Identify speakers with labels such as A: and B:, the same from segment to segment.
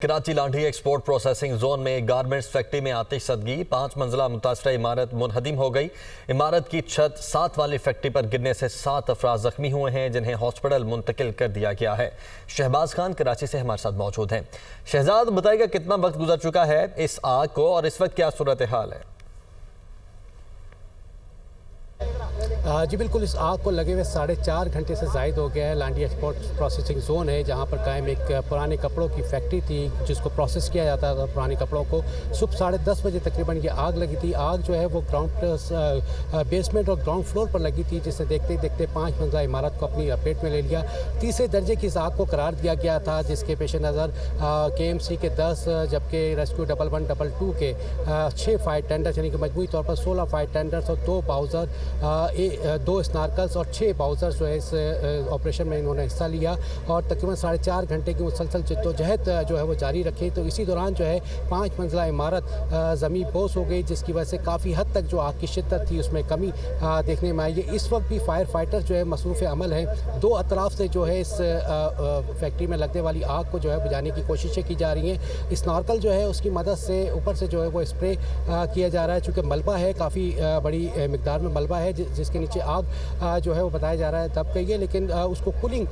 A: Karachi Landhi export processing zone में garments factory में आतिशज़दगी, 5 मंजिला मुतासरा इमारत मुनहदिम हो गई। इमारत की छत 7 वाली फैक्ट्री पर गिरने से 7 अफराद जख्मी हुए हैं, जिन्हें हॉस्पिटल मुंतकिल कर दिया गया है। शहबाज खान कराची से हमारे साथ मौजूद हैं। शहजाद, बताइएगा कितना वक्त गुजर चुका है इस आग को और इस वक्त क्या सूरत हाल है?
B: जी बिल्कुल, इस आग को लगे हुए 4.5 घंटे से ज़ायद हो गया है। लांढी एक्सपोर्ट प्रोसेसिंग जोन है जहां पर कायम एक पुराने कपड़ों की फैक्ट्री थी जिसको प्रोसेस किया जाता था पुराने कपड़ों को। सुबह 10:30 बजे तकरीबन ये आग लगी थी। आग जो है वो बेसमेंट और ग्राउंड फ्लोर पर लगी थी, जिससे देखते ही देखते 5 मंजिला इमारत को अपनी लपेट में ले लिया। तीसरे दर्जे की इस आग को करार दिया गया था, जिसके पेश नज़र KMC के 10 जबकि रेस्क्यू 1122 के 6 फायर टेंडर्स यानी कि मजमूई तौर पर 16 फायर टेंडर्स और 2 बाउज़र 2 स्नार्कल्स और 6 बाउज़र्स जो है इस ऑपरेशन में इन्होंने हिस्सा लिया और तकरीबन 4.5 घंटे की मुसलसल जद्दोजहद जो है वो जारी रखी। तो इसी दौरान जो है 5 मंजिला इमारत ज़मीन पोस हो गई, जिसकी वजह से काफ़ी हद तक जो आग की शिद्दत थी उसमें कमी देखने में आई है। इस वक्त भी फायर फाइटर जो है मसरूफ़ अमल हैं। 2 अतराफ से जो है इस फैक्ट्री में लगने वाली आग को जो है बुझाने की कोशिशें की जा रही हैं। स्नार्कल जो है उसकी मदद से ऊपर से जो है वो स्प्रे किया जा रहा है, चूँकि मलबा है, काफ़ी बड़ी मिकदार में मलबा है जिसके नीचे आग जो है वो बताया जा रहा है दब गई है, लेकिन उसको कूलिंग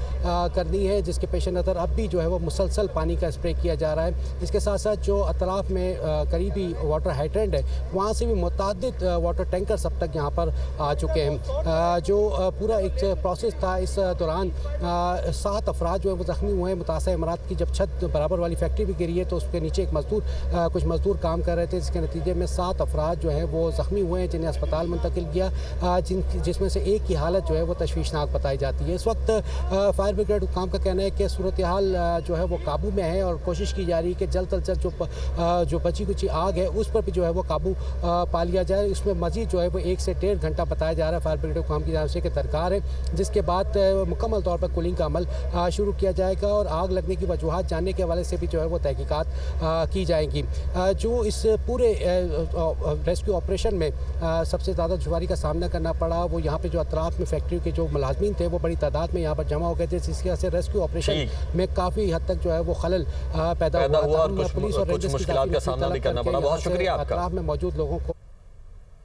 B: करनी है, जिसके पेश नज़र अब भी जो है वो मुसलसल पानी का स्प्रे किया जा रहा है। इसके साथ साथ जो अतराफ में करीबी वाटर हाइड्रेंट है वहाँ से भी मुतअद्दिद वाटर टैंकर्स अब तक यहाँ पर आ चुके हैं। जो पूरा एक प्रोसेस था, इस दौरान 7 अफराद जो है वो ज़ख्मी हुए हैं। मुतासरा इमारत की जब छत बराबर वाली फैक्ट्री भी गिरी है तो उसके नीचे एक कुछ मजदूर काम कर रहे थे, जिसके नतीजे में 7 अफराद जो हैं वो ज़ख्मी हुए हैं, जिन्हें अस्पताल मुंतकिल किया, जिसमें से एक की हालत जो है वो तशवीशनाक बताई जाती है। इस वक्त फायर ब्रिगेड हुकाम का कहना है कि सूरत हाल जो है वो काबू में है और कोशिश की जा रही है कि जल्द से जल्द जो बची कुची आग है उस पर भी जो है वो काबू पा लिया जाए। उसमें मजीद जो है वो 1 से 1.5 घंटा बताया जा रहा है फायर ब्रिगेड हुकाम की जानब से कि दरकार है, जिसके बाद मुकम्मल तौर पर कूलिंग का अमल शुरू किया जाएगा और आग लगने की वजूहात जानने के हवाले से भी जो है वो तहकीकात की जाएंगी। जो इस पूरे रेस्क्यू ऑपरेशन में सबसे ज़्यादा दुश्वारी का सामना करना पड़ा, वो यहाँ पे जो अतराफ में फैक्ट्री के जो मुलाजमीन थे वो बड़ी तादाद में यहाँ पर जमा हो गए थे, जिसकी वजह से रेस्क्यू ऑपरेशन में काफ़ी हद तक जो है वो खलल पैदा हुआ और पुलिस और रेंजर्स की
A: मुश्किलात का सामना भी करना पड़ा। बहुत शुक्रिया आपका।
B: अतराफ में मौजूद लोगों को